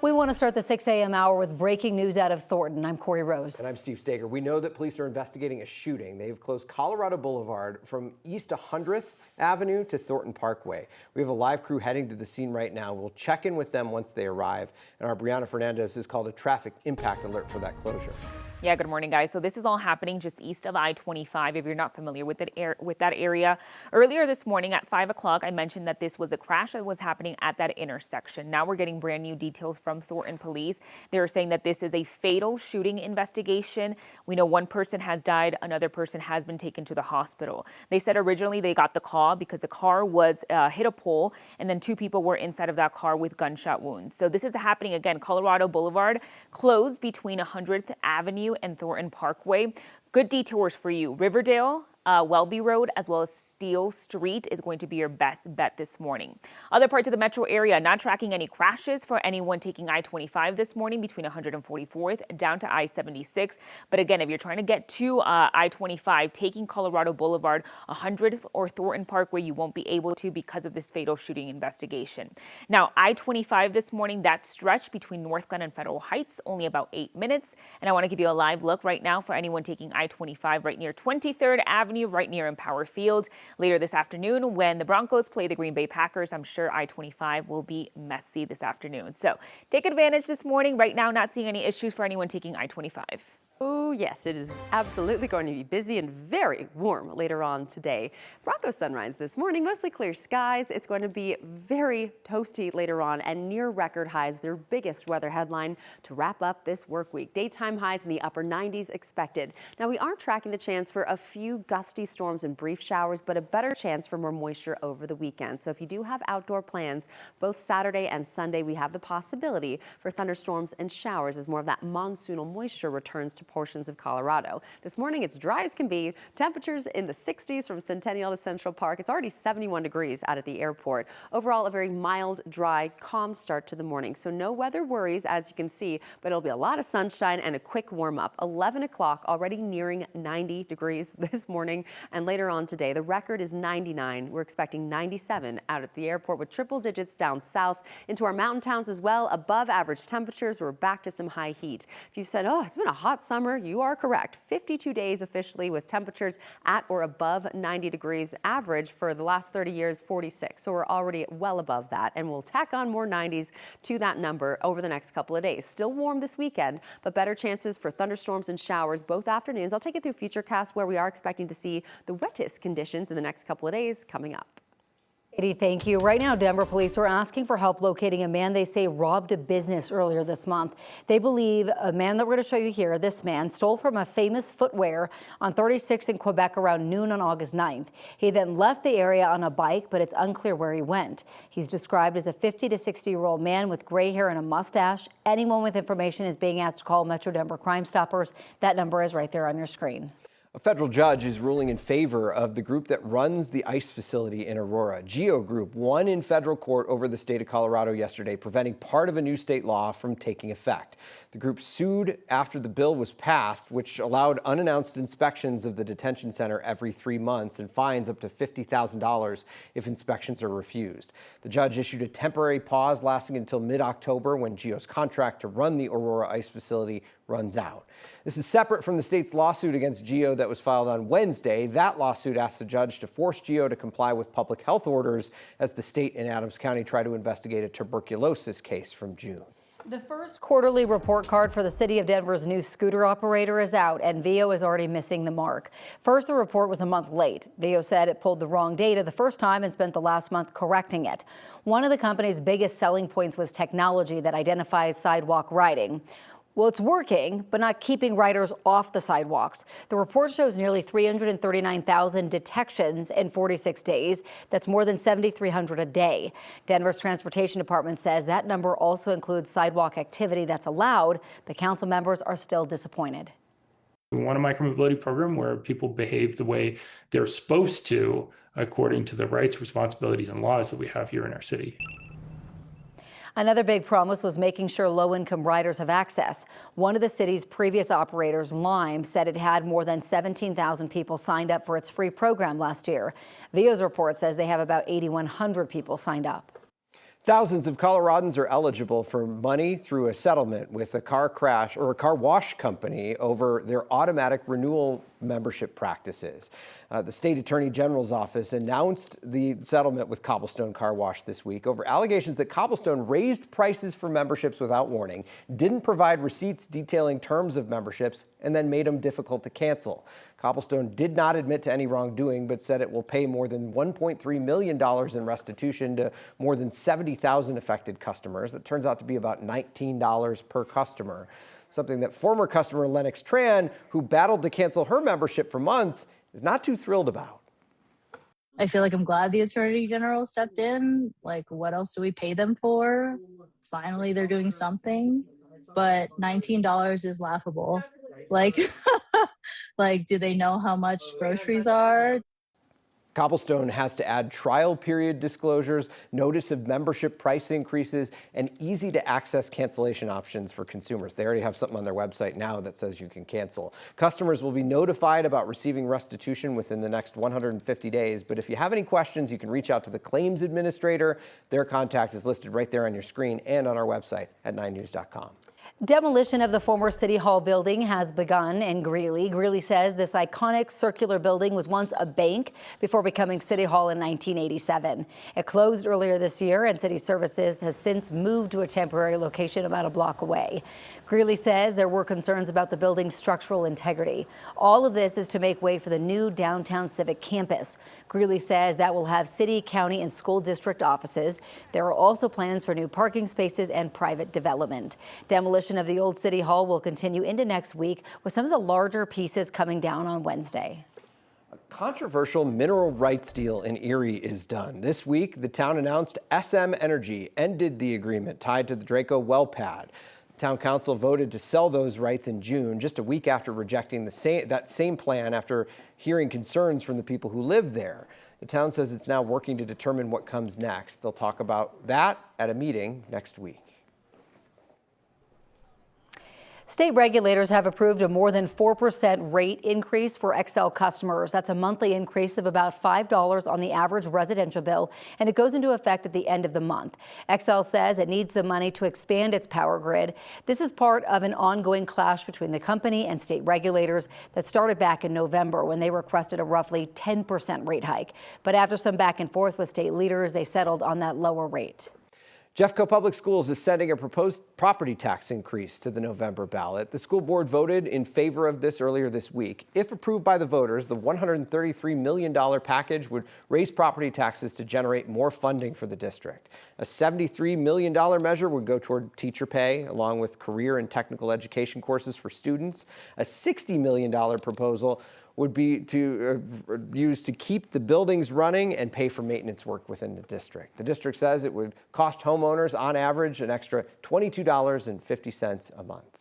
We want to start the 6 a.m. hour with breaking news out of Thornton. I'm Corey Rose. And I'm Steve Stager. We know that police are investigating a shooting. They've closed Colorado Boulevard from East 100th Avenue to Thornton Parkway. We have a live crew heading to the scene right now. We'll check in with them once they arrive. And our Brianna Fernandez has called a traffic impact alert for that closure. Yeah, good morning, guys. So this is all happening just east of I-25, if you're not familiar with that area. Earlier this morning at 5 o'clock, I mentioned that this was a crash that was happening at that intersection. Now we're getting brand new details from Thornton Police. They're saying that this is a fatal shooting investigation. We know one person has died. Another person has been taken to the hospital. They said originally they got the call because the car was hit a pole, and then two people were inside of that car with gunshot wounds. So this is happening again. Colorado Boulevard closed between 100th Avenue and Thornton Parkway. Good detours for you. Riverdale, Welby Road, as well as Steele Street is going to be your best bet this morning. Other parts of the metro area not tracking any crashes for anyone taking I-25 this morning between 144th down to I-76. But again, if you're trying to get to I-25, taking Colorado Boulevard, 100th or Thornton Parkway, you won't be able to because of this fatal shooting investigation. Now, I-25 this morning, that stretch between North Glen and Federal Heights, only about 8 minutes. And I want to give you a live look right now for anyone taking I-25 right near 23rd Avenue. Right near Empower Field. Later this afternoon, when the Broncos play the Green Bay Packers, I'm sure I-25 will be messy this afternoon. So take advantage this morning. Right now, not seeing any issues for anyone taking I-25. Oh, yes, it is absolutely going to be busy and very warm later on today. Broncos sunrise this morning, mostly clear skies. It's going to be very toasty later on and near record highs, their biggest weather headline to wrap up this work week. Daytime highs in the upper 90s expected. Now, we are tracking the chance for a few gusty storms and brief showers, but a better chance for more moisture over the weekend. So if you do have outdoor plans, both Saturday and Sunday, we have the possibility for thunderstorms and showers as more of that monsoonal moisture returns to portions of Colorado. This morning, it's dry as can be. Temperatures in the 60s from Centennial to Central Park. It's already 71 degrees out at the airport. Overall, a very mild, dry, calm start to the morning. So no weather worries, as you can see, but it'll be a lot of sunshine and a quick warm up. 11 o'clock, already nearing 90 degrees this morning. And later on today, the record is 99. We're expecting 97 out at the airport with triple digits down south into our mountain towns as well. Above average temperatures. We're back to some high heat. If you said, oh, it's been a hot summer, you are correct. 52 days officially with temperatures at or above 90 degrees. Average for the last 30 years, 46. So we're already well above that, and we'll tack on more 90s to that number over the next couple of days. Still warm this weekend, but better chances for thunderstorms and showers both afternoons. I'll take you through Futurecast, where we are expecting to see the wettest conditions in the next couple of days coming up. Katie, thank you. Right now, Denver police are asking for help locating a man they say robbed a business earlier this month. They believe a man that we're going to show you here, this man, stole from a famous footwear on 36 in Quebec around noon on August 9th. He then left the area on a bike, but it's unclear where he went. He's described as a 50 to 60-year-old man with gray hair and a mustache. Anyone with information is being asked to call Metro Denver Crime Stoppers. That number is right there on your screen. A federal judge is ruling in favor of the group that runs the ICE facility in Aurora. GEO Group won in federal court over the state of Colorado yesterday, preventing part of a new state law from taking effect. The group sued after the bill was passed, which allowed unannounced inspections of the detention center every 3 months and fines up to $50,000 if inspections are refused. The judge issued a temporary pause lasting until mid-October, when GEO's contract to run the Aurora ICE facility runs out. This is separate from the state's lawsuit against GEO that was filed on Wednesday. That lawsuit asked the judge to force GEO to comply with public health orders as the state and Adams County try to investigate a tuberculosis case from June. The first quarterly report card for the city of Denver's new scooter operator is out, and VO is already missing the mark. First, the report was a month late. VO said it pulled the wrong data the first time and spent the last month correcting it. One of the company's biggest selling points was technology that identifies sidewalk riding. Well, it's working, but not keeping riders off the sidewalks. The report shows nearly 339,000 detections in 46 days. That's more than 7,300 a day. Denver's transportation department says that number also includes sidewalk activity that's allowed. The council members are still disappointed. We want a micromobility program where people behave the way they're supposed to, according to the rights, responsibilities, and laws that we have here in our city. Another big promise was making sure low-income riders have access. One of the city's previous operators, Lime, said it had more than 17,000 people signed up for its free program last year. VO's report says they have about 8,100 people signed up. Thousands of Coloradans are eligible for money through a settlement with a car crash or a car wash company over their automatic renewal membership practices. The state attorney general's office announced the settlement with Cobblestone Car Wash this week over allegations that Cobblestone raised prices for memberships without warning, didn't provide receipts detailing terms of memberships, and then made them difficult to cancel. Cobblestone did not admit to any wrongdoing, but said it will pay more than $1.3 million in restitution to more than 70,000 affected customers. That turns out to be about $19 per customer, something that former customer Lennox Tran, who battled to cancel her membership for months, is not too thrilled about. I feel like I'm glad the Attorney General stepped in. Like, what else do we pay them for? Finally, they're doing something. But $19 is laughable. Like, like, do they know how much groceries are? Cobblestone has to add trial period disclosures, notice of membership price increases, and easy-to-access cancellation options for consumers. They already have something on their website now that says you can cancel. Customers will be notified about receiving restitution within the next 150 days. But if you have any questions, you can reach out to the claims administrator. Their contact is listed right there on your screen and on our website at 9news.com. Demolition of the former City Hall building has begun in Greeley. Greeley says this iconic circular building was once a bank before becoming City Hall in 1987. It closed earlier this year, and City Services has since moved to a temporary location about a block away. Greeley says there were concerns about the building's structural integrity. All of this is to make way for the new downtown civic campus. Greeley says that will have city, county, and school district offices. There are also plans for new parking spaces and private development. Demolition of the old City Hall will continue into next week, with some of the larger pieces coming down on Wednesday. A controversial mineral rights deal in Erie is done. This week, the town announced SM Energy ended the agreement tied to the Draco well pad. The town council voted to sell those rights in June, just a week after rejecting that same plan after hearing concerns from the people who live there. The town says it's now working to determine what comes next. They'll talk about that at a meeting next week. State regulators have approved a more than 4% rate increase for XL customers. That's a monthly increase of about $5 on the average residential bill, and it goes into effect at the end of the month. XL says it needs the money to expand its power grid. This is part of an ongoing clash between the company and state regulators that started back in November when they requested a roughly 10% rate hike. But after some back and forth with state leaders, they settled on that lower rate. Jeffco Public Schools is sending a proposed property tax increase to the November ballot. The school board voted in favor of this earlier this week. If approved by the voters, the $133 million package would raise property taxes to generate more funding for the district. A $73 million measure would go toward teacher pay, along with career and technical education courses for students. A $60 million proposal would be to use to keep the buildings running and pay for maintenance work within the district. The district says it would cost homeowners on average an extra $22.50 a month.